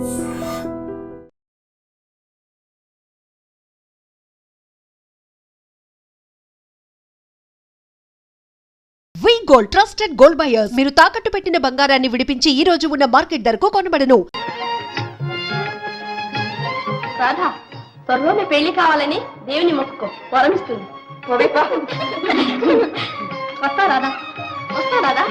వి gold trusted gold buyers. మీరు తాకట్టు పెట్టిన బంగారాన్ని విడిపించి ఈ రోజు ఉన్న మార్కెట్ ధరకు కొనబడను. రాధా, త్వరలోనే పెళ్లి కావాలని దేవుని మొక్కుకో, వరమిస్తుంది. వస్తా రాధా, వస్తా రాధా.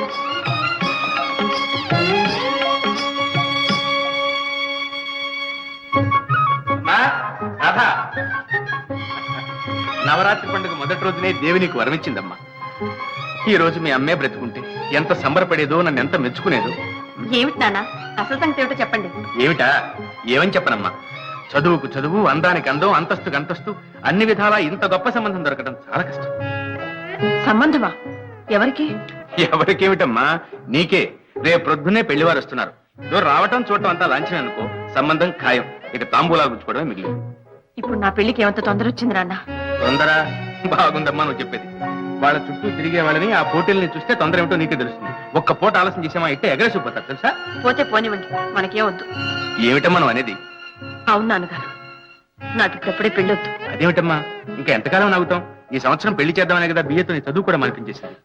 నవరాత్రి పండుగ మొదటి రోజునే దేవి నీకు వరమిచ్చిందమ్మా. ఈ రోజు మీ అమ్మే బ్రతుకుంటే ఎంత సంబరపడేదో, నన్ను ఎంత మెచ్చుకునేదో. ఏమిటి నాన్న, అసలు సంగతి ఏమిటో చెప్పండి. ఏమిటా? ఏమని చెప్పనమ్మా. చదువుకు చదువు, అందానికి అందం, అంతస్తుకు అంతస్తు, అన్ని విధాలా ఇంత గొప్ప సంబంధం దొరకడం చాలా కష్టం. సంబంధమా? ఎవరికి? ఎవరికేమిటమ్మా, నీకే. రేపు ప్రొద్దునే పెళ్లివారు వస్తున్నారు. రావటం చూడటం అంతా లాంఛనం అనుకో, సంబంధం ఖాయం. ఇక తాంబూలాలు పుచ్చుకోవడమే మిగిలి. ఇప్పుడు నా పెళ్లికి ఏమంత తొందర వచ్చింది నాన్న? తొందర బాగుందమ్మా నువ్వు చెప్పేది. వాళ్ళ చుట్టూ తిరిగే వాళ్ళని, ఆ పోటీల్ని చూస్తే తొందర ఏమిటో నీకే తెలుస్తుంది. ఒక్క పూట ఆలస్యం చేసామా అయితే ఎగరేసిపోతారు తెలుసా. పోతే పోనివ్వండి, మనకే వద్దు. ఏమిటమ్మా నువ్వు అనేది? అవును నాన్నగారు, నాకు ఇప్పుడెప్పుడే పెళ్ళొద్దు. అదేమిటమ్మా, ఇంకా ఎంతకాలం నాగుతాం? ఈ సంవత్సరం పెళ్లి చేద్దామనే కదా బియ్యతో నీ చదువు కూడా మానిపించేసింది.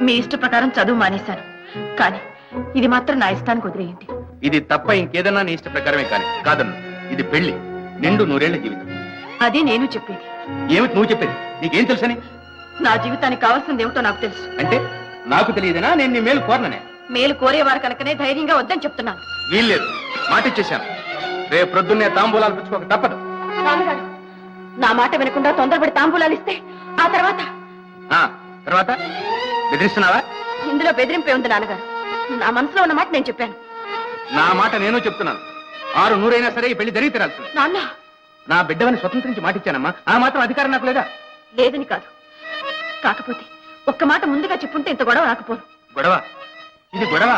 మీ ఇష్ట ప్రకారం చదువు మానేశాను, కానీ ఇది మాత్రం నా ఇష్టానికి వదిలేయండి. ఇది తప్ప ఇంకేదన్నా నీ ఇష్ట ప్రకారమే కానీ కాదన్ను. ఇది పెళ్లి, నిండు 100 ఏళ్ల జీవితం. అది నేను చెప్పేది. ఏమిటి నువ్వు చెప్పేది? నీకేం తెలుసని? నా జీవితానికి కావాల్సింది ఏమిటో నాకు తెలుసు. అంటే నాకు తెలియదేనా? నేను నీ మేలు కోరననే. మేలు కోరేవారు కనుకనే ధైర్యంగా వద్దని చెప్తున్నాను. వీల్లేదు, మాట ఇచ్చేశాను. రేపు ప్రొద్దున్నే తాంబూలాలు పుచ్చుకోక తప్పదు. నాన్నగారు, నా మాట వినకుండా తొందరపడి తాంబూలాలు ఇస్తే ఆ తర్వాత తర్వాత బెదిరిస్తున్నావా? ఇందులో బెదిరింపే ఉంది నాన్నగారు. నా మనసులో ఉన్న మాట నేను చెప్పాను. నా మాట నేను చెప్తున్నాను. 600 అయినా సరే ఈ పెళ్లి జరిగి తీరాల్సింది. నాన్న, నా బిడ్డవని స్వతంత్రించి మాటిచ్చానమ్మా. ఆ మాత్రం అధికారం నాకు లేదా? లేదని కాదు, కాకపోతే ఒక్క మాట ముందుగా చెప్పుంటే ఇంత గొడవ రాకపోను. గొడవ? ఇది గొడవ?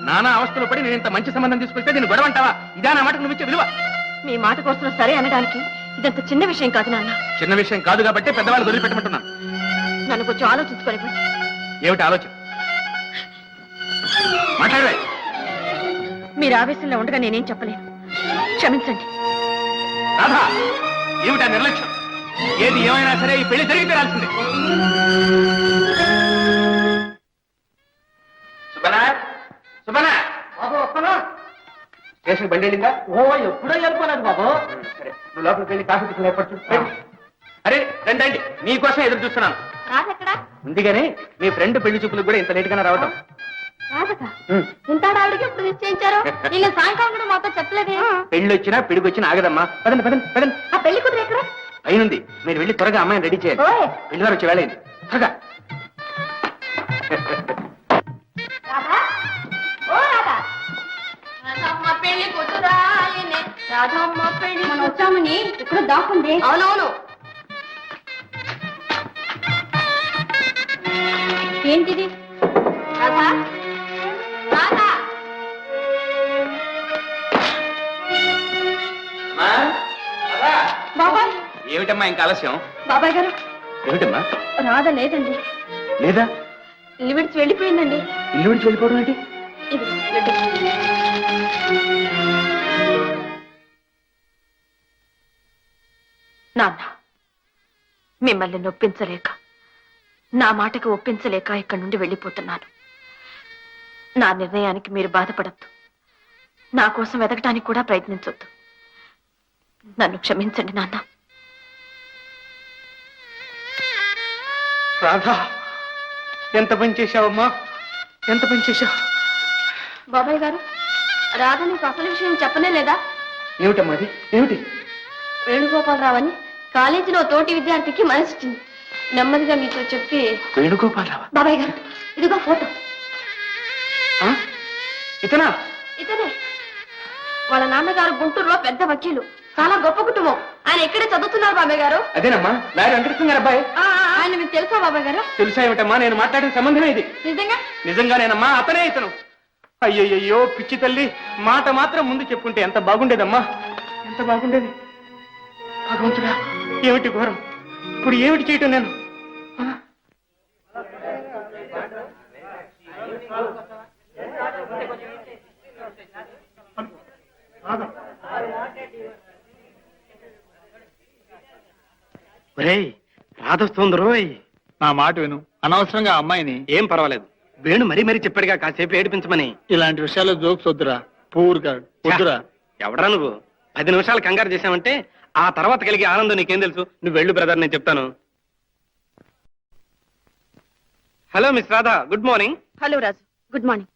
నానా అవస్థలో పడి నేను ఇంత మంచి సంబంధం తీసుకొస్తే నేను గొడవ అంటావా? ఇదా నా మాటకు నువ్వు ఇచ్చే విలువ? మీ మాట కోసం సరే అనడానికి ఇదంత చిన్న విషయం కాదు నాన్న. చిన్న విషయం కాదు కాబట్టి పెద్దవాళ్ళు వదిలిపెట్టమంటున్నాను. నన్ను కొంచెం ఆలోచించుకోనివ్వండి. ఏమిటి ఆలోచన? మాట్లాడవే. మీరు ఆవేశంలో ఉండగా నేనేం చెప్పలేను, క్షమించండి. రాధా, ఏమిటా నిర్లక్ష్యం? ఏది ఏమైనా సరే ఈ పెళ్లి జరిగి తీరాల్సిందే. సుబనా, సుబనా బాబు, వస్తున్నా. స్టేషన్ బండి వెళ్ళిందా? ఎప్పుడో వెళ్ళిపోలేదు బాబు. సరే, నువ్వు లోపలికి వెళ్ళి కాఫీ టిఫిన్ ఏర్పాటు చూడు. అరే రండి, మీకోసం ఎదురు చూస్తున్నాను. రాధెక్కడా? ముందుగానే మీ ఫ్రెండ్ పెళ్లి చూపులకు కూడా ఇంత లేట్ గానే రావటం. రాధక ఇంతాడావిడికి ఎప్పుడు నిశ్చయించారు? నిన్న సాయంకాలం కూడా మాతో చెప్పలేదే. పెళ్లి వచ్చినా పిడికి వచ్చినా ఆగదమ్మా. పదండి పదండి పదండి. ఆ పెళ్లి కూతురు ఎక్కడ? అయినుంది. మీరు వెళ్ళి త్వరగా అమ్మాయిని రెడీ చేయాలి. పెళ్లివారు వచ్చి వేళయింది. త్వరగా. పెళ్లి కూతురు రాధమ్మ పెళ్లి వచ్చామని ఇక్కడ దాక్కుంది. అవునవును. ఏంటిది? రాధా, రాధా. బాబాయ్. ఏమిటమ్మా ఇంకా ఆలస్యం? బాబాయ్ గారు. ఏమిటమ్మా? రాధ లేదండి. లేదా? ఇల్లు విడిచి వెళ్ళిపోయిందండి. ఇల్లు విడిచి వెళ్ళిపోవడం ఏంటి? ఇది నాన్న, మిమ్మల్ని నొప్పించలేక, నా మాటకు ఒప్పించలేక ఇక్కడి నుండి వెళ్ళిపోతున్నాను. నా నిర్ణయానికి మీరు బాధపడద్దు, నా కోసం వెతకటానికి కూడా ప్రయత్నించొద్దు. నన్ను క్షమించండి నాన్న. రాధా, ఎంత పని చేశావమ్మా, ఎంత పని చేశావు? బాబాయ్ గారు, రాధ నీకు అసలు విషయం చెప్పనే లేదా? ఏమిటమ్మా అది? ఏమిటి? వేణుగోపాలరావు అని కాలేజీలో తోటి విద్యార్థికి మనసిచ్చింది. నెమ్మదిగా మీతో చెప్పి. వేణుగోపాలరావు? బాబాయ్ గారు, ఇదిగో ఫోటో. ఇతనా? ఇతనే. వాళ్ళ నాన్నగారు గుంటూరులో పెద్ద వకీలు, చాలా గొప్ప కుటుంబం. ఆయన ఎక్కడే చదువుతున్నారు బాబాయ్ గారు. అదేనమ్మా, లాయర్ వెంకటకృష్ణ గారు అబ్బాయి. ఆయన మీకు తెలుసా బాబాయ్ గారు? తెలుసా ఏమిటమ్మా? నేను మాట్లాడిన సంబంధమే ఇది. నిజంగా? నిజంగానేనమ్మా, అతనే ఇతను. అయ్యయ్యో పిచ్చి తల్లి, మాట మాత్రం ముందు చెప్పుంటే ఎంత బాగుండేదమ్మా, ఎంత బాగుండేది. భగవంతుడా, ఏమిటి ఘోరం! ఇప్పుడు ఏమిటి చేయటం నేను? ఒరేయ్ రాధొస్తుంది రోయ్. నా మాట విను. అనవసరంగా ఆ అమ్మాయిని. ఏం పర్వాలేదు, వేణు మరీ మరీ చెప్పాడుగా కాసేపు ఏడిపించమని. ఇలాంటి విషయాల్లో జోక్స్ వద్దురా. పూర్గా వద్దురా. ఎవడరా నువ్వు? 10 నిమిషాలు కంగారు చేశావంటే ఆ తర్వాత కలిగే ఆనందం నీకేం తెలుసు? నువ్వు వెళ్ళు బ్రదర్, నేను చెప్తాను. Hello miss Radha, good morning. Hello Raju, good morning.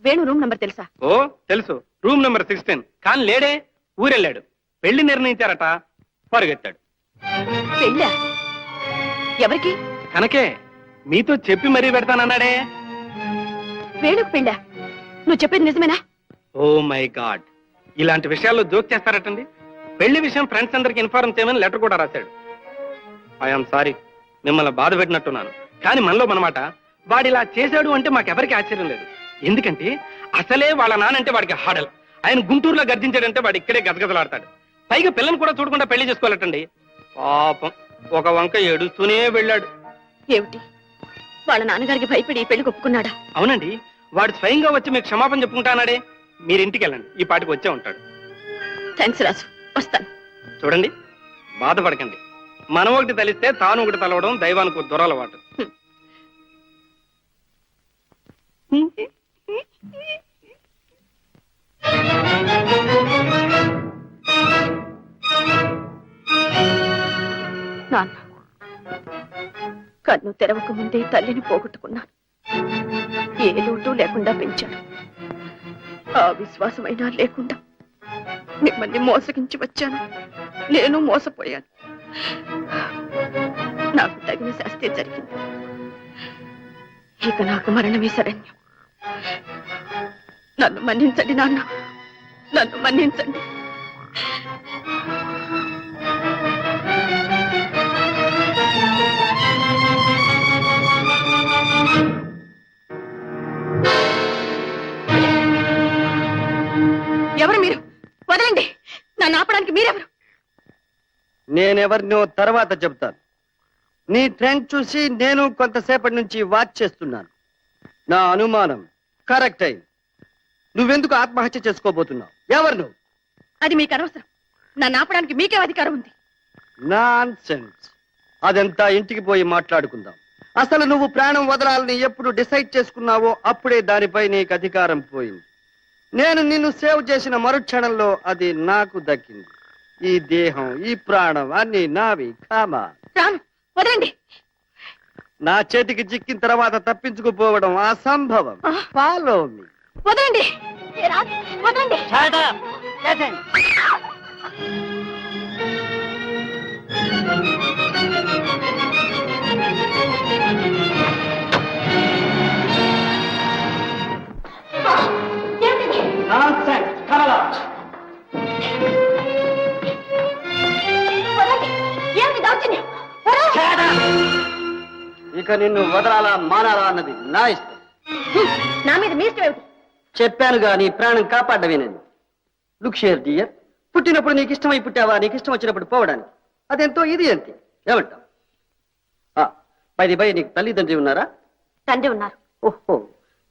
Venu room number తెలుసా? ఓ తెలుసు, రూమ్ నెంబర్ 16. కానీ లేడే, ఊరెళ్ళాడు. పెళ్లి నిర్ణయించారట, పరుగెత్తాడు. పెళ్ళా? ఎవరికి? కనకే మీతో చెప్పి మరీ పెడతానన్నాడే. వేణుకు పెళ్ళా? నువ్వు చెప్పేది నిజమేనా? ఓ మై గాడ్, ఇలాంటి విషయాల్లో జోక్ చేస్తారటండి. పెళ్లి విషయం ఫ్రెండ్స్ అందరికి ఇన్ఫార్మ్ చేయమని లెటర్ కూడా రాశాడు. ఐఎమ్ సారీ, మిమ్మల్ని బాధ పెట్టినట్టున్నాను. కానీ మనలో మనమాట, వాడు ఇలా చేశాడు అంటే మాకెవరికి ఆశ్చర్యం లేదు. ఎందుకంటే అసలే వాళ్ళ నానంటే వాడికి హాడల్. ఆయన గుంటూరులో గర్జించాడంటే వాడు ఇక్కడే గజగజలాడతాడు. పైగా పిల్లని కూడా చూడకుండా పెళ్లి చేసుకోవాలటండి. పాపం ఒక వంక ఏడుస్తూనే వెళ్ళాడు. ఏమిటి, వాళ్ళ నాన్నగారికి భయపడి ఈ పెళ్లి ఒప్పుకున్నాడా? అవునండి, వాడు స్వయంగా వచ్చి మీకు క్షమాపణ చెప్పుకుంటానాడే. మీరు ఇంటికి వెళ్ళండి, ఈ పాటికి వచ్చే ఉంటాడు. థ్యాంక్స్ రాజు, వస్తాను. చూడండి, బాధపడకండి. మనం ఒకటి తలిస్తే తాను ఒకటి తలవడం దైవానికి దురలవాటు. నాన్న, కన్ను తెరవక ముందే తల్లిని పోగొట్టుకున్నాను. ఏ లోటు లేకుండా పెంచాడు. ఆ విశ్వాసమైనా లేకుండా మిమ్మల్ని మోసగించి వచ్చాను. నేను మోసపోయాను. నాకు తగిన శాస్తి జరిగింది. ఇక నాకు మరణమే శరణ్యం. నన్ను మన్నించండి నాన్న, నన్ను మన్నించండి. ఎవరు మీరు? వదలండి. నన్ను ఆపడానికి మీరెవరు? నేనెవరినో తర్వాత చెప్తాను. నీ ట్రెండ్ చూసి నేను కొంతసేపటి నుంచి వాచ్ చేస్తున్నాను. నా అనుమానం కరెక్ట్ అయింది. నువ్వెందుకు ఆత్మహత్య చేసుకోబోతున్నావు? ఎవరు నువ్వు? అది మీకు అనవసరం. నన్ను ఆపడానికి మీకే అధికారం ఉంది. నాన్సెన్స్. అదంతా ఇంటికి పోయి మాట్లాడుకుందాం. అసలు నువ్వు ప్రాణం వదలాలని ఎప్పుడు డిసైడ్ చేసుకున్నావో అప్పుడే దానిపై నీకు అధికారం పోయింది. నేను నిన్ను సేవ్ చేసిన మరుక్షణంలో అది నాకు దక్కింది. ఈ దేహం, ఈ ప్రాణం అన్ని నావి. కామా, రాను, వదలండి. నా చేతికి చిక్కిన తర్వాత తప్పించుకుపోవడం అసంభవం. Follow me. వదలండి. ఏ రాజు, వదలండి. వదలండి. ఏమిటి దౌర్జన్యం? ఇక నిన్ను వదలాలా మానాలా అన్నది నా ఇష్టం. నా మీద మీ ఇష్టం ఏమిటి? చెప్పానుగా, నీ ప్రాణం కాపాడమేనని. లుక్ షేర్ డియర్, పుట్టినప్పుడు నీకు ఇష్టమై పుట్టావా, నీకు ఇష్టం వచ్చినప్పుడు పోవడానికి. అదెంతో ఇది అంతే. ఏమంటావు? పై నీకు తల్లిదండ్రి ఉన్నారా? తండ్రి ఉన్నారు. ఓహో,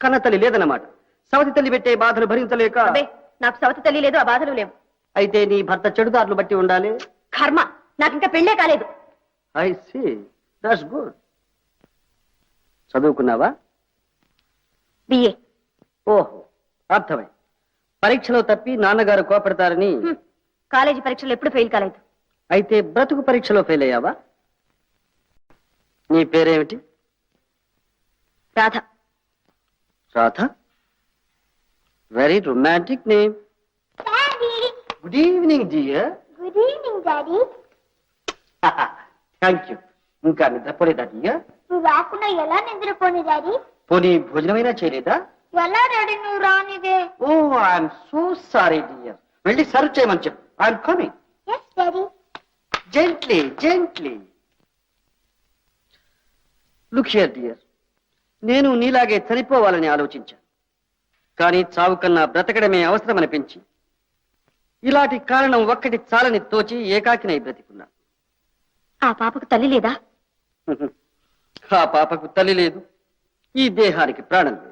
కన్న తల్లి లేదన్నమాట. సవతి తల్లి పెట్టే బాధలు భరించలేక. అబ్బే, నాకు సవతి తల్లి లేదు, ఆ బాధలు లేవు. అయితే నీ భర్త చెడుదారులు బట్టి ఉండాలి. కర్మ, నాకు ఇంకా పెళ్ళే కాలేదు. I see, that's good. చదువుకున్నావా? బిఏ. ఓహో, అర్థమై. పరీక్షలో తప్పి నాన్నగారు కోపడతారని. కాలేజీ పరీక్షలు ఎప్పుడు ఫెయిల్ కాలేదు. అయితే బ్రతుకు పరీక్షలో ఫెయిల్ అయ్యావా? నీ పేరేమిటి? Radha. Radha? Very romantic name. Good evening dear. Good evening daddy. Thank you. ఇంకా నిద్రపోలేదా డియర్? నువ్వు రాకుండా ఎలా నిద్రపోని డాడీ? పోనీ భోజనమైనా చేయలేదా? ఎలా డాడీ నువ్వు రానిదే? Oh, I'm so sorry dear. వెళ్ళి సర్వ్ చేయమని చెప్పు. I'm coming. Yes daddy. Gently gently. Look here dear, నేను నీలాగే చనిపోవాలని ఆలోచించాను. కానీ చావు కన్నా బ్రతకడమే అవసరమనిపించి ఇలాంటి కారణం ఒక్కటి చాలని తోచి ఏకాకినై బ్రతికున్నా. ఆ పాపకు తల్లి లేదా? ఆ పాపకు తల్లి లేదు, ఈ దేహానికి ప్రాణం లేదు.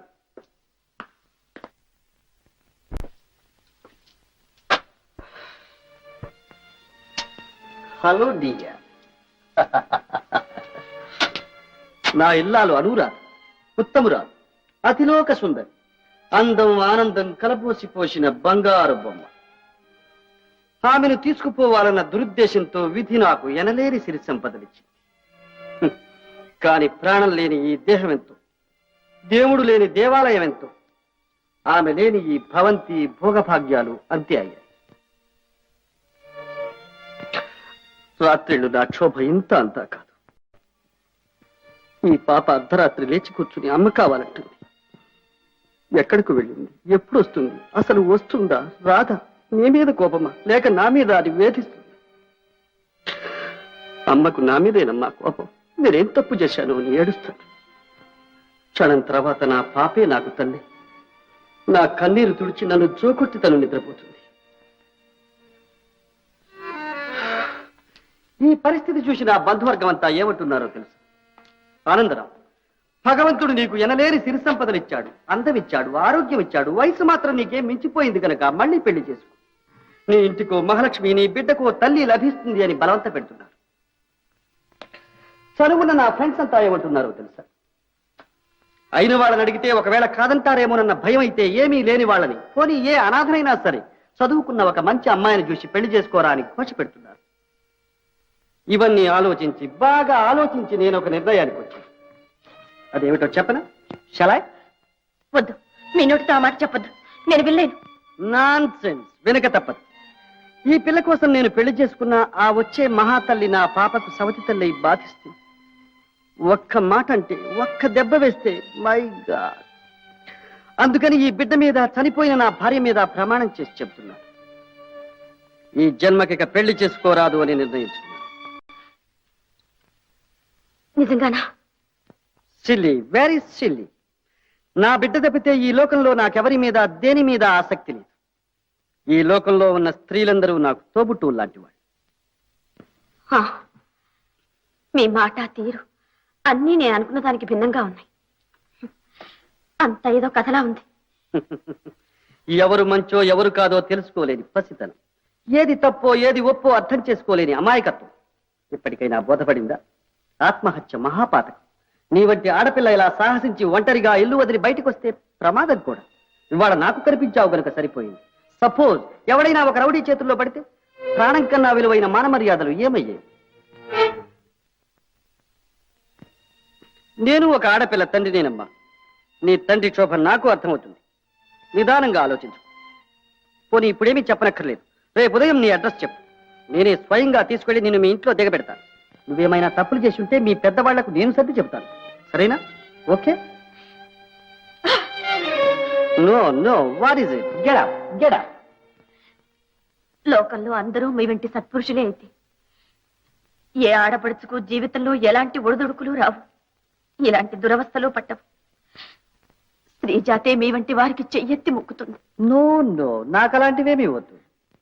హలో డియర్, నా ఇల్లాలు అనురాధ, ఉత్తమురాలు, అతిలోక సుందరి, అందం ఆనందం కలబోసి పోసిన బంగారు బొమ్మ. ఆమెను తీసుకుపోవాలన్న దురుద్దేశంతో విధి నాకు ఎనలేని సిరి సంపదలిచ్చింది. కాని ప్రాణం లేని ఈ దేహం ఎంతో, దేవుడు లేని దేవాలయం ఎంతో, ఆమె లేని ఈ భవంతి భోగభాగ్యాలు అంతే అయ్యాయి. రాత్రిళ్ళు నా క్షోభ ఇంత అంతా కాదు. ఈ పాప అర్ధరాత్రి లేచి కూర్చుని అమ్మ కావాలంటుంది. ఎక్కడికి వెళ్ళింది, ఎప్పుడు వస్తుంది, అసలు వస్తుందా రాదా, నీ మీద కోపమా లేక నా మీద అది వేధిస్తుంది? అమ్మకు నా మీదేనమ్మా కోపం. నేనేం తప్పు చేశాను అని ఏడుస్తాను. క్షణం తర్వాత నా పాపే నాకు తల్లి. నా కన్నీరు తుడిచి నన్ను జోకొట్టి తను నిద్రపోతుంది. ఈ పరిస్థితి చూసి నా బంధువర్గం అంతా ఏమంటున్నారో తెలుసు. ఆనందరావు, భగవంతుడు నీకు ఎనలేని సిరి సంపదలు ఇచ్చాడు, అందం ఇచ్చాడు, ఆరోగ్యం ఇచ్చాడు, వయసు మాత్రం నీకేం మించిపోయింది కనుక మళ్ళీ పెళ్లి చేసుకో. నీ ఇంటికో మహాలక్ష్మి, నీ బిడ్డకో తల్లి లభిస్తుంది అని బలవంత పెడుతున్నారు. చదువున్న నా ఫ్రెండ్స్ అంతా ఏమంటున్నారో తెలుసా? అయిన వాళ్ళని అడిగితే ఒకవేళ కాదంటారేమోనన్న భయం అయితే ఏమీ లేని వాళ్ళని, పోనీ ఏ అనాథనైనా సరే చదువుకున్న ఒక మంచి అమ్మాయిని చూసి పెళ్లి చేసుకోరా అని ఘోష పెడుతున్నారు. ఇవన్నీ ఆలోచించి బాగా ఆలోచించి నేను ఒక నిర్ణయానికి వచ్చాను. అదేమిటో చెప్పనా? షలాయ్? వద్దు, మీ నోటితో ఆ మాట చెప్పొద్దు, నేను వినలేను. నాన్ సెన్స్, వెనక తప్పదు. ఈ పిల్ల కోసం నేను పెళ్లి చేసుకున్న ఆ వచ్చే మహాతల్లి నా పాపకు సవతి తల్లి బాధిస్తుంది. ఒక్క మాట అంటే, ఒక్క దెబ్బ వేస్తే మై గాడ్. అందుకని ఈ బిడ్డ మీద, చనిపోయిన నా భార్య మీద ప్రమాణం చేసి చెప్తున్నా, ఈ జన్మకిక పెళ్లి చేసుకోరాదు అని నిర్ణయించుకున్నా. నిజంగానా? Silly, very silly. నా బిడ్డ తప్పితే ఈ లోకంలో నాకెవరి మీద, దేని మీద ఆసక్తి లేదు. ఈ లోకంలో ఉన్న స్త్రీలందరూ నాకు తోబుట్టువులు లాంటి వాళ్ళు. ఆ, మీ మాట తీరు అన్నీ నేను అనుకున్న దానికి భిన్నంగా ఉన్నాయి. అంత ఏదో కథలా ఉంది. ఎవరు మంచో ఎవరు కాదో తెలుసుకోలేని పసితనం, ఏది తప్పో ఏది ఒప్పో అర్థం చేసుకోలేని అమాయకత్వం ఇప్పటికైనా బోధపడిందా? ఆత్మహత్య మహాపాతకం. నీ వంటి ఆడపిల్ల ఇలా సాహసించి ఒంటరిగా ఇల్లు వదిలి బయటకు వస్తే ప్రమాదం కూడా. ఇవాళ నాకు కనిపించావు గనుక సరిపోయింది. సపోజ్ ఎవడైనా ఒక రౌడీ చేతుల్లో పడితే ప్రాణం కన్నా విలువైన మాన మర్యాదలు ఏమయ్యాయి? నేను ఒక ఆడపిల్ల తండ్రినేనమ్మా. నీ తండ్రి క్షోభ నాకు అర్థమవుతుంది. నిదానంగా ఆలోచించు. పోనీ ఇప్పుడేమీ చెప్పనక్కర్లేదు. రేపు ఉదయం నీ అడ్రస్ చెప్పు, నేనే స్వయంగా తీసుకెళ్లి నిన్ను మీ ఇంట్లో దిగబెడతాను. నువ్వేమైనా తప్పులు చేసి ఉంటే మీ పెద్దవాళ్లకు నేను సర్ది చెబుతాను. సరేనా? Okay? No no, what is it? Get up, get up. లోకంలో అందరూ మీ వెంటి సత్పురుషులే అయితే ఏ ఆడపడుచుకు జీవితంలో ఎలాంటి ఒడిదుడుకులు రావు, ఇలాంటి దురవస్థలు పట్టవు. స్త్రీ జాతే మీ వంటి వారికి చెయ్యెత్తి మొక్కుతుంది. నో నో, నాకు అలాంటివేమీ వద్దు.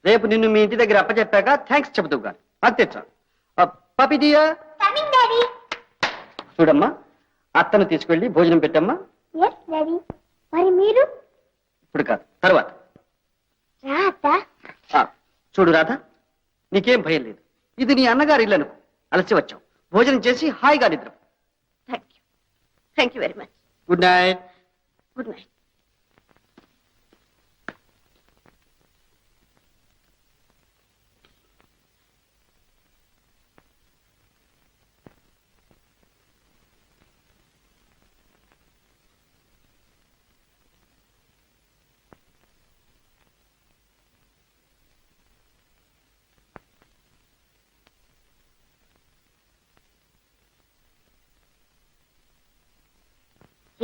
రేపు నిన్ను మీ ఇంటి దగ్గర అప్పచెప్పాక థ్యాంక్స్ చెబుతూ గాని అంతే చాలు. పపిదియా, కమింగ్ డాడీ. చూడమ్మా, అత్తను తీసుకెళ్ళి భోజనం పెట్టమ్మా. Yes daddy. మరి మీరు? ఇప్పుడు కాదు, తర్వాత. రా అత్త. చూడు రాధ, నీకేం భయం లేదు. ఇది నీ అన్నగారి ఇల్లు అనుకో. అలసి వచ్చావు, భోజనం చేసి హాయిగా నిద్ర. Thank you very much. Good night. Good night.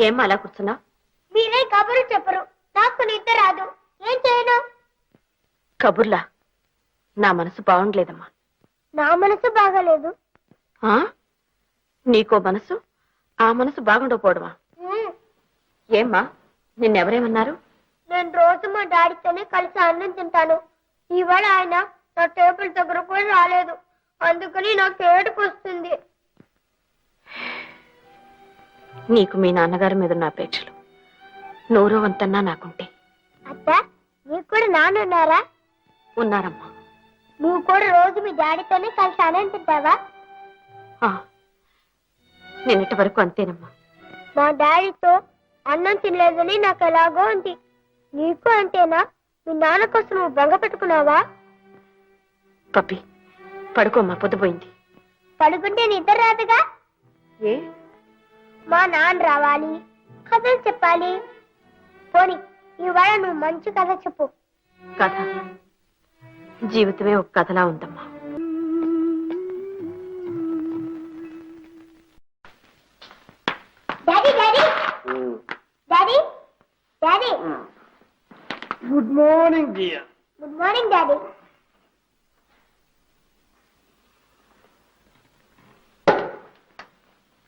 ఏం అలా కూర్చున్నా? మీరే కబురు చెప్పరు, నాకు నిద్ర రాదు. ఏం చేయను? కబుర్లా? నా మనసు బాగుండలేదమ్మా. నా మనసు బాగలేదు. ఆ? నీకో మనసు, ఆ మనసు బాగుండకపోవడమా? ఏమ్మా, నిన్నెవరేమన్నారు? నేను రోజు మా డాడీతోనే కలిసి అన్నం తింటాను. ఇవాళ ఆయన నా టేబుల్ దగ్గర కూడా రాలేదు. అందుకని నాకు ఏడుపు వస్తుంది. నీకు మీ నాన్నగారి మీద ఉన్న అపేక్షలు నూరో వంతన్నా నాకుంటే. అత్త, నీకు కూడా నాన్నున్నారా? ఉన్నారమ్మా. నువ్వు కూడా రోజు మీ డాడీతోనే కలిసి అన్నం తింటావా? నిన్నటి వరకు అంతేనమ్మా. మా డాడీతో అన్నం తినలేదని నాకు ఎలాగో ఉంది. నీకు అంతేనా? మీ నాన్న కోసం నువ్వు బెంగ పెట్టుకున్నావా? పప్పి పడుకోమ్మా, పొద్దుపోయింది. పడుకుంటే నిద్ర రాదుగా. ఏ మా నాన్న రావాలి, కథలు చెప్పాలి. పోనీ ఇవాళ నువ్వు మంచి కథ చెప్పు. కథ జీవితమే ఒక కథలా ఉందమ్మా. Daddy daddy daddy daddy good morning dear. Good morning daddy.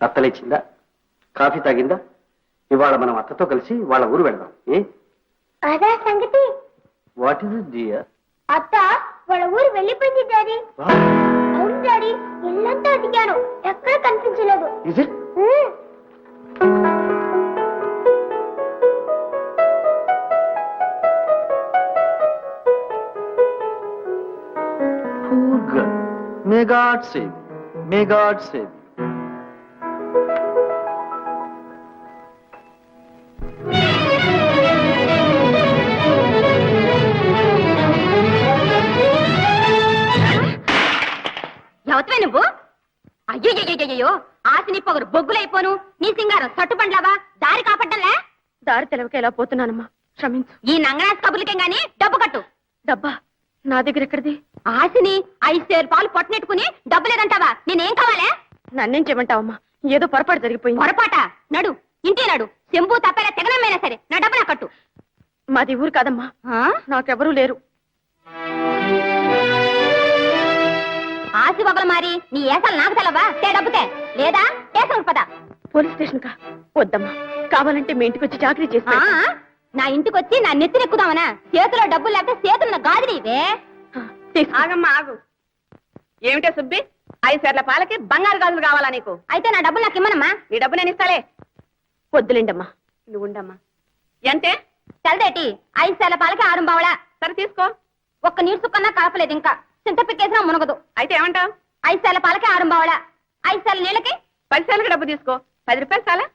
అత్తలేచిందా? కాఫీ తాగిందా? ఇవాళ మనం అత్తతో కలిసి వాళ్ళ ఊరు వెళ్దాం. ఏ అదా సంగతి. What is it dear? అత్త వాళ్ళ ఊరు వెళ్ళిపోయింది డాడీ. అవును డాడీ, ఇల్లంతా అడిగాను, ఎక్కడ కనిపించలేదు. Is it? Poor girl. May God save you. May God save you. ఎవతవే నువ్వు? అయ్యో ఆశని పొగరు బొగ్గులైపోను, నీ సింగారం సట్టుపండ్లావా? దారి కాపడ్డంలే. దారి తెలవక ఎలా పోతున్నానమ్మా, క్షమించు. ఈ నంగనాస్ కబుర్లకేం గాని డబ్బు కట్టు. డబ్బా నా దగ్గర ఎక్కడిది? ఆశని 5 సేరు పాలు పొట్టనెట్టుకుని డబ్బు లేదంటావా? నేనేం కావాలే? నన్నేం చేయమంటావమ్మా, ఏదో పొరపాటు జరిగిపోయింది. పొరపాట? నడు, ఇంటి నడు. చెంబు తప్పేలా తెగనమైనా సరే నా డబ్బు నా కట్టు. మాది ఊరు కాదమ్మా, నాకెవరూ లేరు. ఆసి వగలు మారి నీ ఏసాలు నాకు తెలవా? డబ్బుతే లేదా ఏసం పదా. పోలీస్ స్టేషన్ కా? వద్దమ్మా, కావాలంటే మీ ఇంటికి వచ్చి చాకరీ చేస్తా. నా ఇంటికి వచ్చి నా నెత్తిని ఎక్కుదామనా? చేతిలో డబ్బులు లేకపోతే చేతున్న గాజులు ఇవే. ఆగమ్మా ఆగు. ఏమిటే సుబ్బి, 5 సేర్ల పాలకి బంగారు గాజులు కావాలా నీకు? అయితే నా డబ్బులు నాకు ఇమ్మనమ్మా. నీ డబ్బు నేను ఇస్తాలే. వద్దులేండమ్మా, నువ్వు ఉండమ్మా. ఎంతే? తెలదేటి, 5 సేర్ల పాలకి 6 బావలా. సరే తీసుకో. ఒక్క నీరు సుక్కన్నా కలపలేదు, ఇంకా చింత పిక్కేసినా మునగదు. అయితే ఏమంటావు? 5 సేర్ల పాలకి 6 బావలా. 5 సేర్ల నీళ్ళకి 10 సేర్లకి డబ్బు తీసుకో. 10 రూపాయలు చాలా?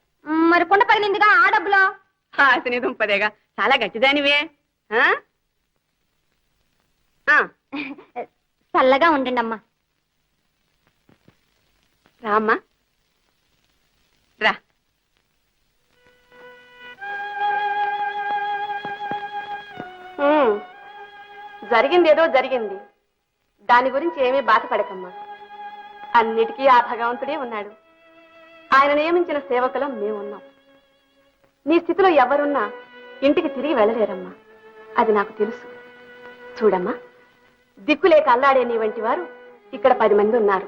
మరి కుండ పగిలిందిగా, ఆ డబ్బులో ఆశని దుంపదేగా. చాలా గట్టిదానివే. చల్లగా ఉండండి అమ్మా. రామ్మా రా. జరిగింది ఏదో జరిగింది, దాని గురించి ఏమీ బాధపడకమ్మా. అన్నిటికీ ఆ భగవంతుడే ఉన్నాడు. ఆయన నియమించిన సేవకులం మేమున్నాం. నీ స్థితిలో ఎవరున్నా ఇంటికి తిరిగి వెళ్ళలేరమ్మా, అది నాకు తెలుసు. చూడమ్మా, దిక్కులేక అల్లాడే నీ వంటి వారు ఇక్కడ 10 మంది ఉన్నారు.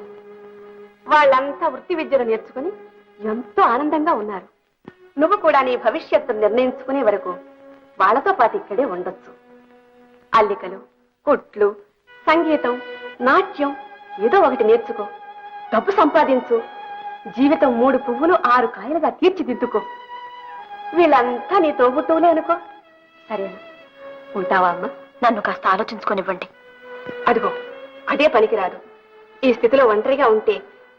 వాళ్ళంతా వృత్తి విద్యలు నేర్చుకుని ఎంతో ఆనందంగా ఉన్నారు. నువ్వు కూడా నీ భవిష్యత్తు నిర్ణయించుకునే వరకు వాళ్ళతో పాటు ఇక్కడే ఉండొచ్చు. అల్లికలు, కుట్లు, సంగీతం, నాట్యం ఏదో ఒకటి నేర్చుకో. డబ్బు సంపాదించు. జీవితం 3 పువ్వులు 6 కాయలుగా తీర్చిదిద్దుకో. వీళ్ళంతా నీ తోబుట్టువులే అనుకో. సరేనా? ఉంటావా అమ్మా? నన్ను కాస్త ఆలోచించుకోనివ్వండి. అదిగో అదే పనికిరాదు. ఈ స్థితిలో ఒంటరిగా ఉంటే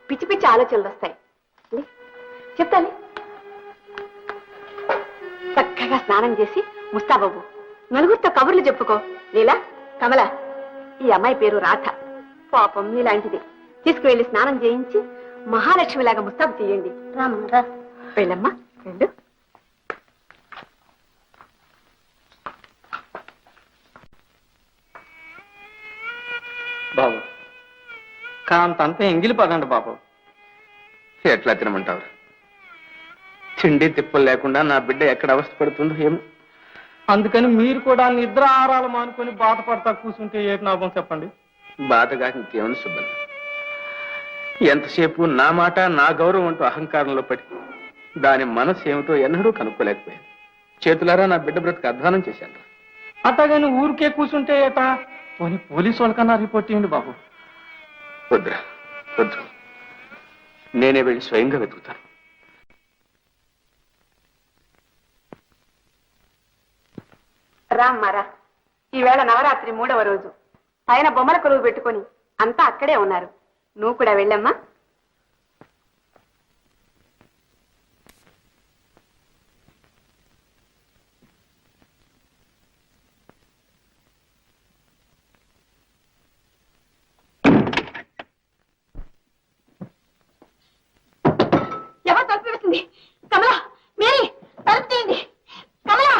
పిచ్చి పిచ్చి ఆలోచనలు వస్తాయి. చెప్తాను. చక్కగా స్నానం చేసి ముస్తాబాబు నలుగురితో కబుర్లు చెప్పుకో. లీలా, కమల, ఈ అమ్మాయి పేరు రాధ. పాపం మీలాంటిది. తీసుకువెళ్ళి స్నానం చేయించి మహాలక్ష్మిలాగా ముస్తాబు చేయండి. రామా, వెళ్ళమ్మా, వెళ్ళు. బాబు కాంతంతా ఎంగిలి పదండి బాబు. ఎట్లా తినమంటావు? తిండి తిప్పలు లేకుండా నా బిడ్డ ఎక్కడ అవస్థ పడుతుందో ఏమో. అందుకని మీరు కూడా నిద్ర ఆహారాలు మానుకొని బాధపడతా కూర్చుంటే ఏ లాభం చెప్పండి? బాధగా ఇంకేమని సుబ్బన్న, ఎంతసేపు నా మాట నా గౌరవం అంటూ అహంకారంలో పడి దాని మనసు ఏమిటో ఎన్నడూ కనుక్కోలేకపోయాను. చేతులారా నా బిడ్డ బ్రతుకు అధ్వానం చేశాను. అట్టగాని ఊరికే కూర్చుంటే ఏటా? పోలీసు వాళ్ళకన్నా రిపోర్ట్ చేయండి బాబు. వద్దురా, వద్దు. నేనే వెళ్ళి స్వయంగా వెతుకుతాను. రామ్మారా, ఈవేళ నవరాత్రి 3వ రోజు. పైన బొమ్మల కొలువు పెట్టుకొని అంతా అక్కడే ఉన్నారు. నువ్వు కూడా వెళ్ళమ్మా. వచ్చేస్తుంది. కమలా, మేరీ, తలుపు తీయండి. కమలా!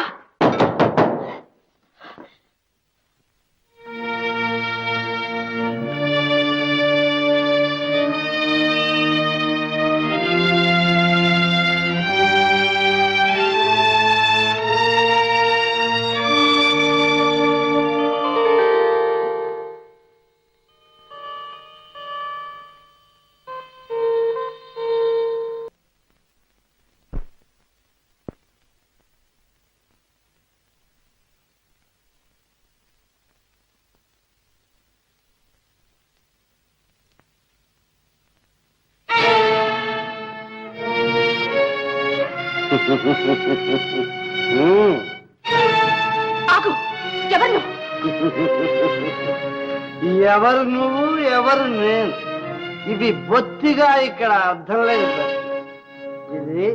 ఆగు! ఎవరు నువ్వు? ఎవరు నువ్వు, ఎవరు నేను? ఇది బొత్తిగా ఇక్కడ అర్థం లేని ప్రశ్న. ఇది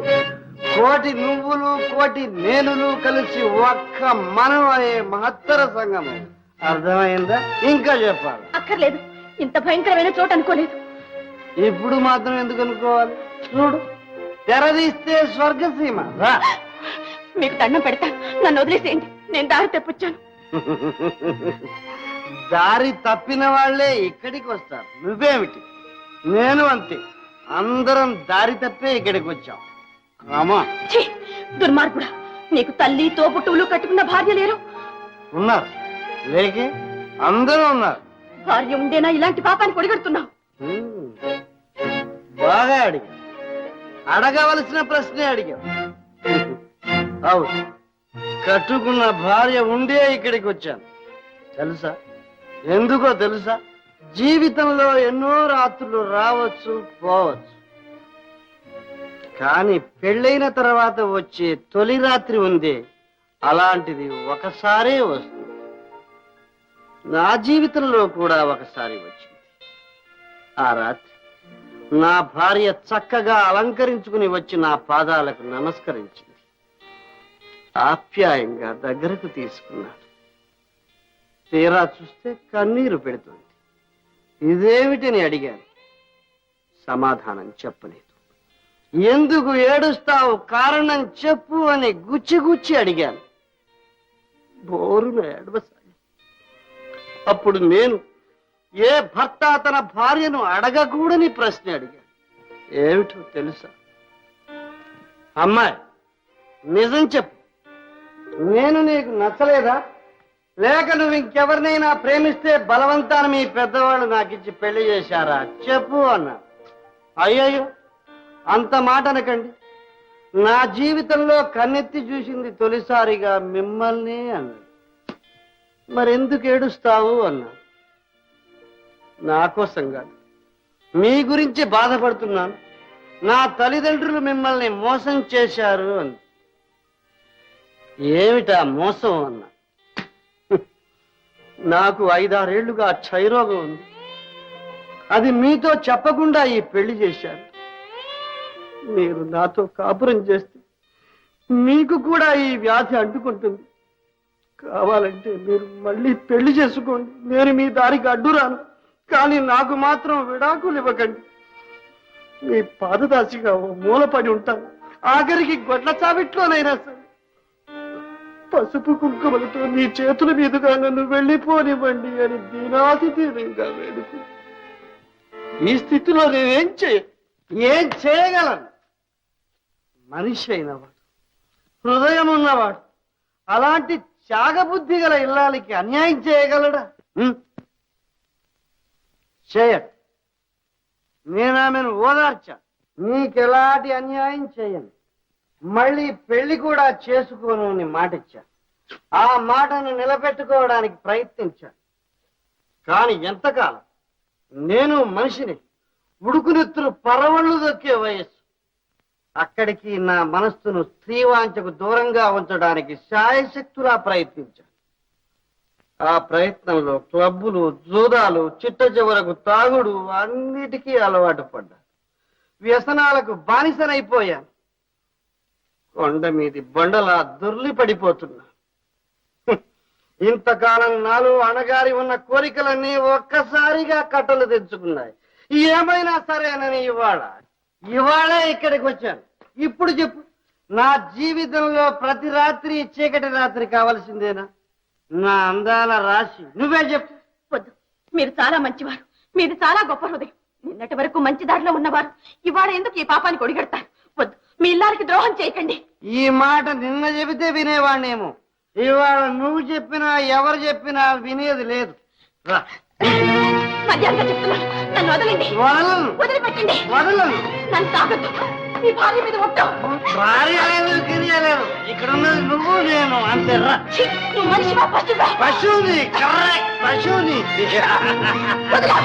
కోటి నువ్వులు, కోటి నేనులు కలిసి ఒక్క మనం అనే మహత్తర సంగమం. అర్థమైందా? ఇంకా చెప్పాలి? అక్కర్లేదు. ఇంత భయంకరమైన చోటు అనుకోలేదు. ఇప్పుడు మాత్రం ఎందుకు అనుకోవాలి? చూడు, తెరదీస్తే స్వర్గసీమ. రా. మీకు దండం పెడతా, నన్ను వదిలేసేయండి. నేను దారి తెప్పొచ్చాను. దారి తప్పిన వాళ్లే ఇక్కడికి వస్తారు. నువ్వేమిటి? నేను అంతే. అందరం దారి తప్పే ఇక్కడికి వచ్చాం. రామా, ఛీ, దుర్మార్గుడా! నీకు తల్లి, తోబుట్టువులు కట్టుకున్న భార్య లేరు? ఉన్నారు. లేకే అందరూ ఉన్నారు. భార్య ఉండేనా ఇలాంటి పాపాన్ని కొడిగడుతున్నావు? బాగా అడిగా. అడగవలసిన ప్రశ్నే అడిగా. అవును, కట్టుకున్న భార్య ఉండే ఇక్కడికి వచ్చాను. తెలుసా? ఎందుకో తెలుసా? జీవితంలో ఎన్నో రాత్రులు రావచ్చు, పోవచ్చు. కానీ పెళ్ళైన తర్వాత వచ్చే తొలి రాత్రి ఉందే, అలాంటిది ఒకసారే వస్తుంది. నా జీవితంలో కూడా ఒకసారి వచ్చింది. ఆ రాత్రి నా భార్య చక్కగా అలంకరించుకుని వచ్చి నా పాదాలకు నమస్కరించింది. ఆప్యాయంగా దగ్గరకు తీసుకున్నాడు. తీరా చూస్తే కన్నీరు పెడుతుంది. ఇదేమిటని అడిగాను. సమాధానం చెప్పలేదు. ఎందుకు ఏడుస్తావు, కారణం చెప్పు అని గుచ్చి గుచ్చి అడిగాను. బోరున ఏడవసాగి. అప్పుడు నేను ఏ భర్త తన భార్యను అడగకూడని ప్రశ్న అడిగాను. ఏమిటో తెలుసా? అమ్మాయి, నిజం చెప్పు, నేను నీకు నచ్చలేదా? లేక నువ్వు ఇంకెవరినైనా ప్రేమిస్తే బలవంతాన్ని మీ పెద్దవాళ్ళు నాకిచ్చి పెళ్లి చేశారా? చెప్పు అన్నా. అయ్యయ్యో, అంత మాట అనకండి. నా జీవితంలో కన్నెత్తి చూసింది తొలిసారిగా మిమ్మల్ని అన్నాడు. మరెందుకు ఏడుస్తావు అన్నా. నా కోసం కాదు, మీ గురించి బాధపడుతున్నాను. నా తల్లిదండ్రులు మిమ్మల్ని మోసం చేశారు అంది. ఏమిటా మోసం అన్నా. నాకు 5-6 ఏళ్లుగా క్షయరోగం ఉంది. అది మీతో చెప్పకుండా ఈ పెళ్లి చేశారు. మీరు నాతో కాపురం చేస్తే మీకు కూడా ఈ వ్యాధి అంటుకుంటుంది. కావాలంటే మీరు మళ్ళీ పెళ్లి చేసుకోండి. నేను మీ దారికి అడ్డురాను. కానీ నాకు మాత్రం విడాకులు ఇవ్వకండి. మీ పాదదాసిగా ఓ మూలపడి ఉంటాను. ఆఖరికి గొడ్ల చావిట్లోనైనా సరే పసుపు కుంకుమలతో మీ చేతుల మీదుగా నన్ను వెళ్ళిపోనివ్వండి అని దీనాతిథీనంగా వేడుకు. ఈ స్థితిలో నేనేం చేయగలను? మనిషి అయినవాడు, హృదయం ఉన్నవాడు, అలాంటి త్యాగబుద్ధి గల ఇల్లాలికి అన్యాయం చేయగలడా? చేయడు. నేను ఆమెను ఓదార్చా. నీకెలాంటి అన్యాయం చేయను. మళ్ళీ పెళ్లి కూడా చేసుకోను అని మాటిచ్చా. ఆ మాటను నిలబెట్టుకోవడానికి ప్రయత్నించాను. కాని ఎంతకాలం? నేను మనిషిని. ఉడుకునెత్తులు పరవళ్ళు దొక్కే వయస్సు. అక్కడికి నా మనస్సును స్త్రీవాంఛకు దూరంగా ఉంచడానికి శాయశక్తులా ప్రయత్నించాను. ఆ ప్రయత్నంలో క్లబ్బులు, జూదాలు, చిట్ట చివరకు తాగుడు అన్నిటికీ అలవాటు పడ్డా. వ్యసనాలకు బానిసనైపోయాను. కొండ మీది బండలా దొర్లి పడిపోతున్నా. ఇంతకాలం నాలో అణగారి ఉన్న కోరికలన్నీ ఒక్కసారిగా కట్టలు తెచ్చుకున్నాయి. ఏమైనా సరేనని ఇవాళ ఇక్కడికి వచ్చాను. ఇప్పుడు చెప్పు, నా జీవితంలో ప్రతి రాత్రి చీకటి రాత్రి కావాల్సిందేనా? నా అందాల రాశి నువ్వే చెప్పు. వద్దు, మీరు చాలా మంచివారు, మీది చాలా గొప్ప హృదయం. నిన్నటి వరకు మంచి దారిలో ఉన్నవారు ఇవాళ ఎందుకు ఈ పాపానికి ఒడిగడతారు? వద్దు, మీ ఇల్లానికి ద్రోహం చేయకండి. ఈ మాట నిన్న చెబితే వినేవాణ్ణేమో, ఇవాళ నువ్వు చెప్పినా ఎవరు చెప్పినా వినేది లేదు. రా. మర్యాదగా చెప్తున్నాను, నన్ను వదలండి. వదలను. వదిలిపెట్టండి. వదలను. నన్ను తాగద్దు. మీ భార్య మీద ఒట్టు. భార్య లేదు, గిరియ లేదు, ఇక్కడ ఉన్నది నువ్వు నేను అంతే. రా. ఛీ, నువ్వు మనిషివా పశువా? పశువుని, కరెక్ట్, పశువుని. వదలా.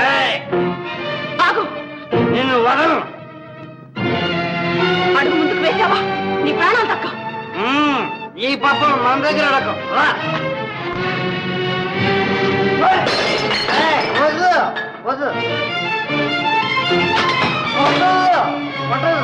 ఏయ్, ఆగు. నిన్ను వదలను. అడుగు ముందుకు వేసావా నీ ప్రాణాలు తక్కువ. ఈ పాపం మన దగ్గర అడగం. రా. ఏయ్, వద్దు, వద్దు. వద్దు, వద్దు.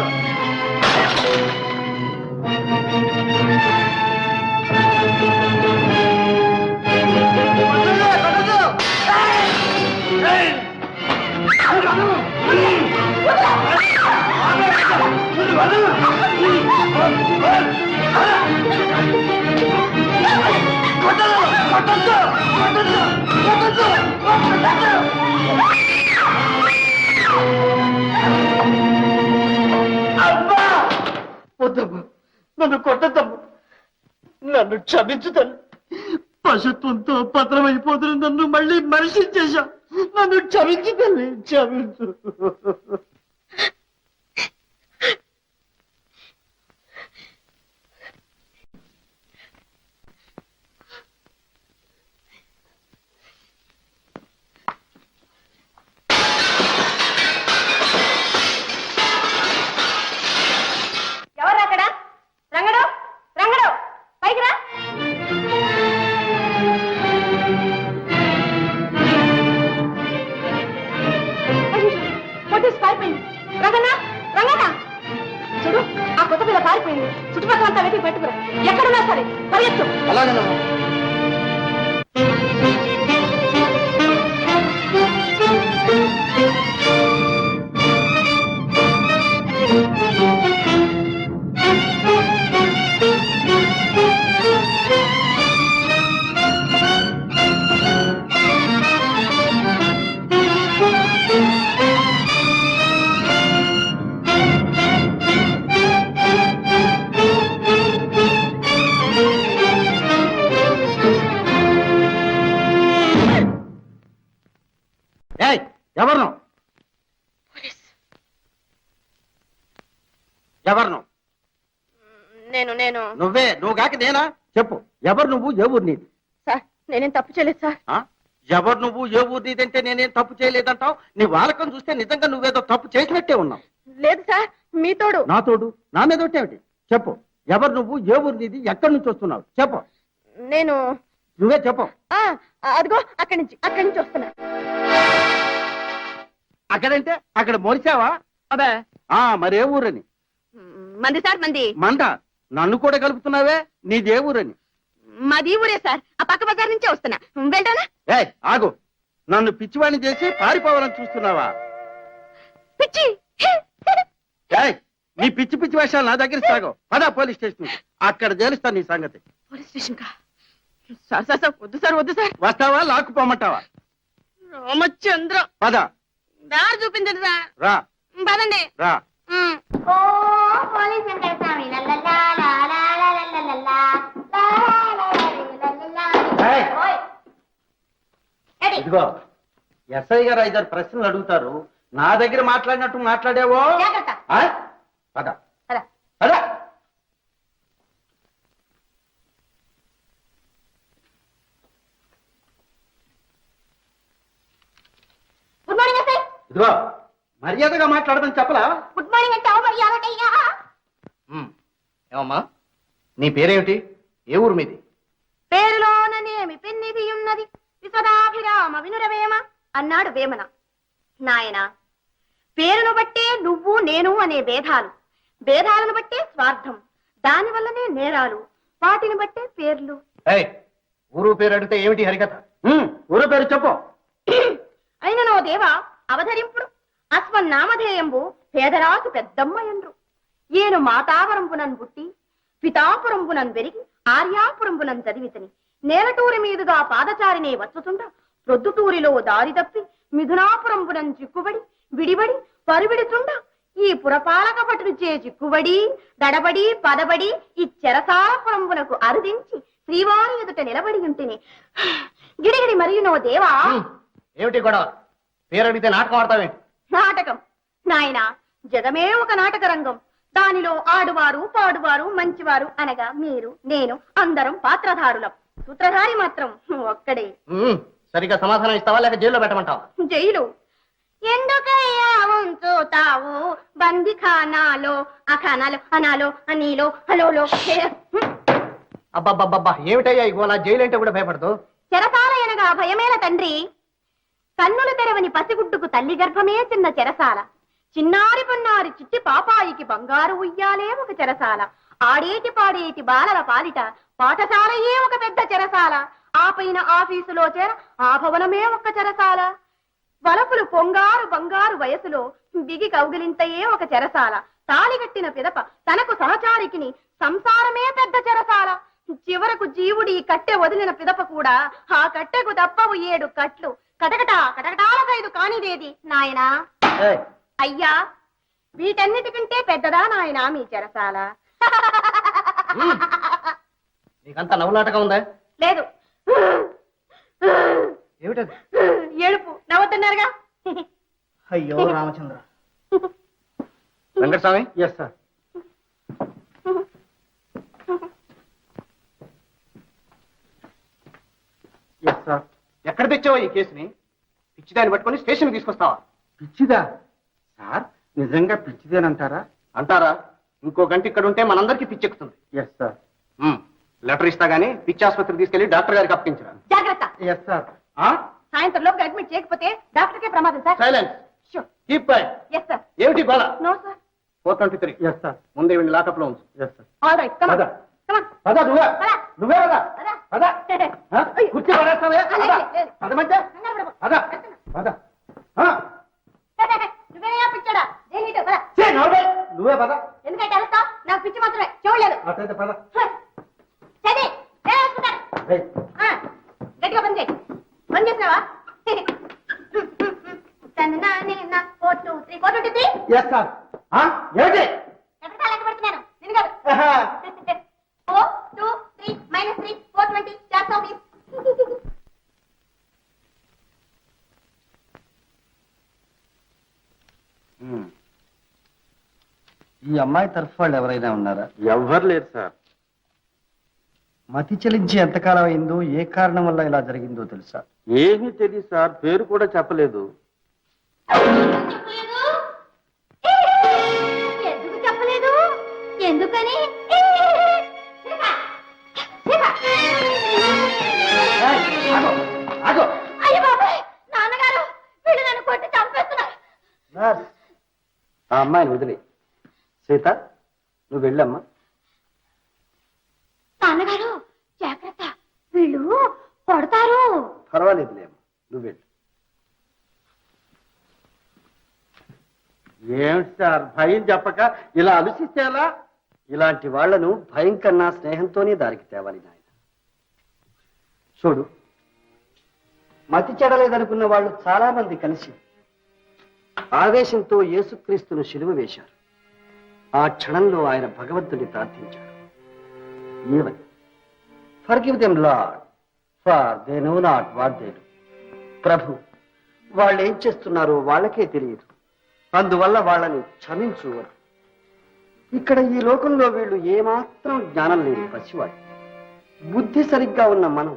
వద్దమ్మా, నన్ను కొట్టద్దమ్మా, నన్ను క్షమించుతాను. పశుత్వంతో పత్రమైపోతున్న నన్ను మళ్ళీ మనిషి చేశావు. నన్ను క్షమించు తల్లి, క్షమించు. ఎవరు అక్కడ? రంగడు, రంగడు, పైకి రా. పొట్టి పారిపోయింది. రంగన్న, రంగన్న, చూడు, ఆ కొత్త పిల్ల పారిపోయింది. చుట్టుపక్కల అంతా వెతికి పెట్టుకురా. ఎక్కడున్నా సరే పరిగెత్తు. అలాగేనమ్మా. ఎవరు ఎవరు? నేను నువ్వే. నువ్వు కాక నేనా? చెప్పు, ఎవరు నువ్వు, ఏ ఊరు నీది? సార్, నేనేం తప్పు చేయలేదు సార్. ఎవరు నువ్వు, ఏ ఊరు నీదంటే నేనేం తప్పు చేయలేదంటావు? నీ వాలకం చూస్తే నిజంగా నువ్వేదో తప్పు చేసినట్టే ఉన్నావు. లేదు సార్, మీ తోడు. నా తోడు నా మీద ఒట్టేమిటి? చెప్పు, ఎవరు నువ్వు, ఏ ఊరు నీది, ఎక్కడి నుంచి వస్తున్నావు? చెప్పు. నేను నువ్వే చెప్పు. అదిగో అక్కడి నుంచి వస్తున్నా. అక్కడంటే అక్కడ మొలిచావా? అబ్బా, మరే ఊరని? మంది సార్, మంది. మంద? నన్ను కూడా కలుపుతున్నావే? నీదే ఊరని? మాది ఊరే సార్, ఆ పక్క బజార్ నుంచే వస్తున్నా. వెంటనే. ఏయ్, ఆగు. నన్ను పిచ్చివాణ్ణి చేసి పారిపోవాలని చూస్తున్నావా? పిచ్చి. ఏయ్, నీ పిచ్చి పిచ్చి వేషాలు నా దగ్గర సాగవు. పదా పోలీస్ స్టేషన్, అక్కడ చేరుస్తాను నీ సంగతి. పోలీస్ స్టేషన్ కా? సార్ సార్ సార్, వద్దు సార్, వద్దు సార్. వస్తావా లాక్కుపోమంటావా? రామచంద్ర, పద. దారి చూపించండి సార్. రా. పదండి. రా. ఓ పోలీస్ వెంకట స్వామి లల్లల్లా లాలాలాలాలాలా, లాలాలాలాలాలా. ఏయ్, ఓయ్, ఎడి. ఇదిగో ఎస్ఐ గారు 5 ప్రశ్నలు అడుగుతారు. నా దగ్గర మాట్లాడినట్టు మాట్లాడావో? జాగ్రత్త. పద పద. పద. Good morning SI. ఇదిగో మర్యాదగా మాట్లాడదని చెప్పలా? గుడ్ మార్నింగ్ అంటే మర్యాదగా. ఏమమ్మా, నీ పేరేమిటి, ఏ ఊరు మీది? పేరులోననేమి పెన్నిది ఉన్నది, విశ్వదాభిరామ వినురవేమ అన్నాడు వేమన. నాయన, పేరును బట్టే నువ్వు నేను అనే భేదాలు, భేదాలను బట్టే స్వార్థం, దానివల్లనే నేరాలు, వాటిని బట్టే పేర్లు. ఊరు పేరు అడిగితే ఏమిటి హరికథ? ఊరు పేరు చెప్పు. అయిననో దేవా, అవధరింపుడు అస్మన్నామధేయంబు పేదరాజు పెద్దమ్మ ఎండ్రు ఏను మాతావరంబునన్ పుట్టి పితాపురంబునన్ పెరిగి ఆర్యాపురంబునన్ చదివితని నేలటూరి మీదుగా పాదచారినే వచ్చుతుండ ప్రొద్దుటూరిలో దారి తప్పి మిథునాపురంబునన్ చిక్కుబడి విడిబడి పరువిడుతుండ ఈ పురపాలక పటులు చే చిక్కుబడి దడబడి పదబడి ఈ చెరసాలపురంబునకు అరుదించి శ్రీవారి ఎదుట నిలబడి ఉంటేనే గిడిగిడి మరియునో దేవా. ఏమిటి గొడవ? పేరడితే నాటకం ఆడతావేంటి? నాటకం నాయనా, జగమే ఒక నాటక రంగం. దానిలో ఆడువారు పాడువారు మంచివారు అనగా మీరు నేను అందరం పాత్రధారులం. సూత్రధారి మాత్రం ఒక్కడే. సరిగ్గా సమాధానం ఇస్తావా లేక జైల్లో పెట్టమంటావా? జైలు ఎందుకయ్యా ఉంచుతావు బందిఖానాలో అఖానాలో అనాలో అనీలో హలోలో. అబ్బబ్బబ్బబ్బా ఏమిటయ్యా ఇగో నా జైలు అంటే కూడా భయపడదు. చెరసాల అనగా భయమేల తండ్రి. కన్నులు తెరవని పసిగుడ్డుకు తల్లి గర్భమే చిన్న చెరసాల. చిన్నారి పొన్నారి చిట్టి పాపాయికి బంగారు ఉయ్యాలే ఒక చెరసాల. ఆడేటి పాడేటి బాలల పాలిట పాఠశాలయే ఒక పెద్ద చెరసాల. ఆ పైన ఆఫీసులో చేర ఆ భవనమే ఒక చెరసాల. వలపులు పొంగారు బంగారు వయసులో బిగి కౌగిలింతయే ఒక చెరసాల. తాళిగట్టిన పిదప తనకు సహచారికిని సంసారమే పెద్ద చెరసాల. చివరకు జీవుడి కట్టె వదిలిన పిదప కూడా ఆ కట్టెకు తప్పవు 7 కట్లు. కటకట కటకటాలకైదు కానిదేది నాయనా. అయ్యా, వీటన్నిటికంటే పెద్దదా నాయనా మీ చెరసాల? నీకంతా నవ్వులాటగా ఉందా? లేదు, ఏమిటది? ఏడుపు. నవ్వుతున్నారుగా. అయ్యో Ramachandra. Venkataswamy. Yes sir. Yes sir. ఎక్కడ తెచ్చావా ఈ కేసుని? పిచ్చిదాన్ని పట్టుకొని స్టేషన్ తీసుకొస్తావా? పిచ్చిదా సార్? నిజంగా పిచ్చిదేనంటారా? అంటారా? ఇంకో గంట ఇక్కడ ఉంటే మనందరికీ పిచ్చెక్కుతుంది. Yes sir. లెటర్ ఇస్తా గానీ పిచ్చి ఆసుపత్రికి తీసుకెళ్లి డాక్టర్ గారికి అప్పగించరా. జాగ్రత్త. Yes sir. సాయంత్రం లోపు అడ్మిట్ చేయకపోతే డాక్టర్కే ప్రమాదం sir. Silence. Keep quiet. Yes sir. ఏమిటి గోల? No sir. 423. Yes sir. ముందే వీడిని లాకప్ లో ఉంచు. Yes sir. All right, come పద. On come on. పద నువ్వే. పద. నువ్వే పద. పద. పద. కుర్చీ పడేస్తావే. పద. లేదు. పదమంటే పద. పద. నువ్వేనా పిచ్చాడా? దేనిటో పద. నువ్వే పద. ఎందుకంటే అరుస్తావు? నాకు పిచ్చి మాత్రమే, చూడలేదు. అట్లయితే పద. చది గట్టిగా పని చేయి. పని చేసినావా? 423 ఎస్ సార్. ఏమిటి? ఎక్కడ లెక్క పెడుతున్నాను నేను కాదు. 4 2 3 -3 420 420. ఈ అమ్మాయి తరఫు వాళ్ళు ఎవరైనా ఉన్నారా? ఎవ్వరు లేరు సార్. మతి చెలించి ఎంతకాలం అయిందో, ఏ కారణం వల్ల ఇలా జరిగిందో తెలుసా? ఏమీ తెలియదు సార్. పేరు కూడా చెప్పలేదు. ఎందుకు చెప్పలేదు? ఎందుకని? అయ్య బాబాయ్, నాన్నగారు వీళ్ళు నన్ను కొట్టి చంపేస్తున్నారు. ఆ అమ్మాయిని వదిలే. సీత, నువ్వు వెళ్ళమ్మా. నాన్నగారు జాగ్రత్త, వీళ్ళు కొడతారు. పర్వాలేదులేమ్మా, నువ్వు వెళ్ళు. ఏమిటి సార్ భయం చెప్పక ఇలా ఆలోచిస్తే ఎలా? ఇలాంటి వాళ్లను భయం కన్నా స్నేహంతోనే దారికి తేవాలి నాయన. చూడు, మతి చెడలేదనుకున్న వాళ్ళు చాలా మంది కలిసి ఆవేశంతో యేసుక్రీస్తును శిలువ వేశారు. ఆ క్షణంలో ఆయన భగవంతుని ప్రార్థించాడు. ఏమని? Forgive them lord, for they know not what they do. ప్రభు, వాళ్ళు ఏం చేస్తున్నారో వాళ్ళకే తెలియదు, అందువల్ల వాళ్ళని క్షమించు. ఇక్కడ ఈ లోకంలో వీళ్ళు ఏమాత్రం జ్ఞానం లేని పసివాడు. బుద్ధి సరిగ్గా ఉన్న మనం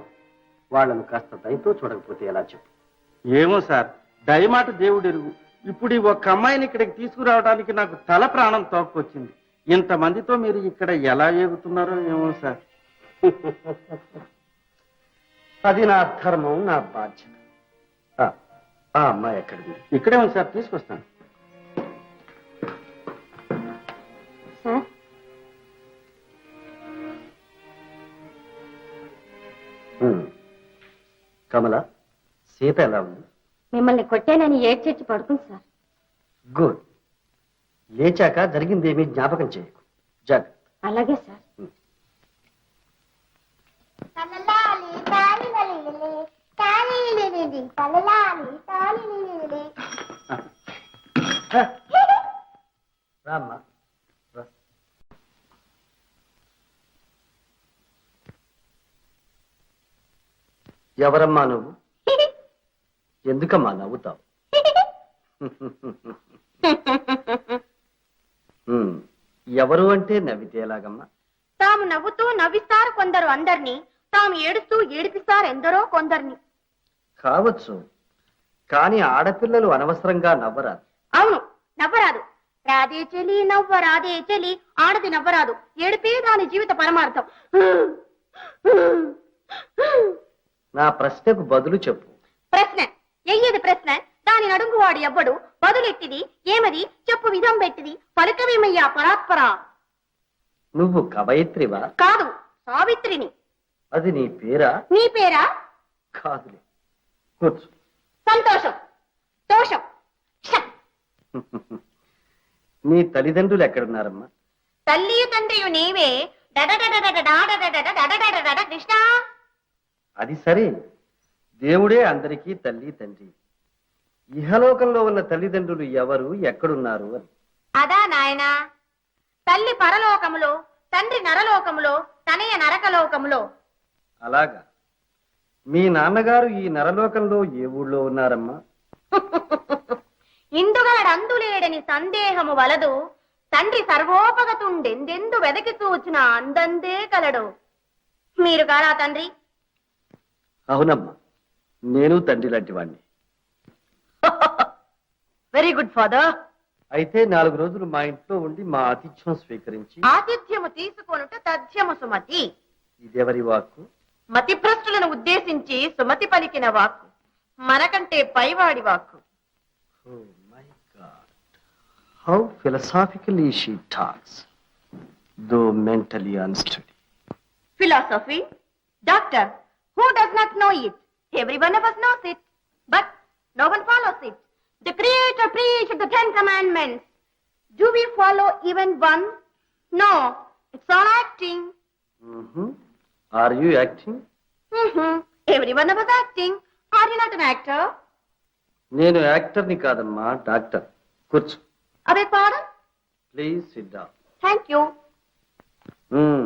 వాళ్ళను కాస్త దయతో చూడకపోతే ఎలా చెప్పు? ఏమో సార్, దయమాట దేవుడు ఎరుగు. ఇప్పుడు ఈ ఒక్క అమ్మాయిని ఇక్కడికి తీసుకురావడానికి నాకు తల ప్రాణం తోక్కొచ్చింది. ఇంతమందితో మీరు ఇక్కడ ఎలా ఏగుతున్నారో ఏమో సార్. అది నా ధర్మం, నా బాధ్యత. ఆ అమ్మాయి ఎక్కడిది? ఇక్కడే ఉంది సార్, తీసుకొస్తాను. కమల, సీత ఎలా ఉంది? మిమ్మల్ని కొట్టానని ఏడ్చేసి పడుతుంది సార్. గుడ్. లేచాక జరిగిందేమీ జ్ఞాపకం చేయకు. జాగ్రత్త. అలాగే సార్. తలలాలి తాలిలలిలి, తాలిలిలిలి, తలలాలి తాలిలిలిలి. రామ్మా రా. ఎవరమ్మా నువ్వు? ఎందుకమ్మా నవ్వుతావు? ఎవరు అంటే నవ్వితే ఎలాగమ్మా? తాము నవ్వుతూ నవ్విస్తారు కొందరు అందరినీ, తాము ఏడుస్తూ ఏడిపిస్తారు ఎందరో కొందరిని. కావచ్చు, కానీ ఆడపిల్లలు అనవసరంగా నవ్వరాదు. అవును, నవ్వరాదు. రాదే చెలి నవ్వ రాదే చెలి, ఆడది నవ్వరాదు. ఏడిపే దాని జీవిత పరమార్థం. నా ప్రశ్నకు బదులు చెప్పు. ప్రశ్న ఎయ్యేది ప్రశ్న, దాని నడుంగువాడు ఎవ్వడు, బదులెట్టిది ఏమది, చెప్పు విధం పెట్టిది, పలుకవేమయ్యా పరాత్పరా. నువ్వు కవయిత్రివా? కాదు, సావిత్రిని. అది నీ పేరా? నీ పేరా? కాదులే, కూర్చో. సంతోషం. దోషం. నీ తల్లిదండ్రులు ఎక్కడున్నారమ్మా? తల్లియు తండ్రియు నీవే. కృష్ణ. అది సరే, దేవుడే అందరికీ తల్లి తండ్రి. ఇహలోకంలో ఉన్న తల్లిదండ్రులు ఎవరు, ఎక్కడున్నారు అని. అదా నాయనా, తల్లి పరలోకములో, తండ్రి నరలోకములో, తనయ నరకలోకములో. అలాగా. మీ నాన్నగారు ఈ నరలోకంలో ఏ ఊళ్ళో ఉన్నారమ్మా? ఇందుగలడందులేడని సందేహము వలదు, తండ్రి సర్వోపగతుండెందెందు వెదకి చూచిన అందందే కలడు. మీరు కారా తండ్రి? అవునమ్మా, నేను తండ్రి లాంటి వాణ్ణి. Very good father. అయితే 4 రోజులు మా ఇంట్లో ఉండి మా ఆతిథ్యం స్వీకరించి. ఆతిథ్యము తీసుకొనుట తథ్యము సుమతి. ఇదెవరి వాక్కు? మతిభ్రష్టులను ఉద్దేశించి సుమతి పలికిన వాక్కు, మనకంటే పైవాడి వాక్కు. Oh my God. How philosophically she talks, though mentally unsteady. Philosophy? Doctor, who does not know it? Every one of us knows it, but no one follows it. The Creator preached the 10 commandments. Do we follow even one? No, it's all acting. Are you acting? Every one of us acting. Are you not an actor? నేను యాక్టర్ని కాదమ్మా, doctor. కూర్చో. I beg pardon? Please SIT down. Thank you. Hmm.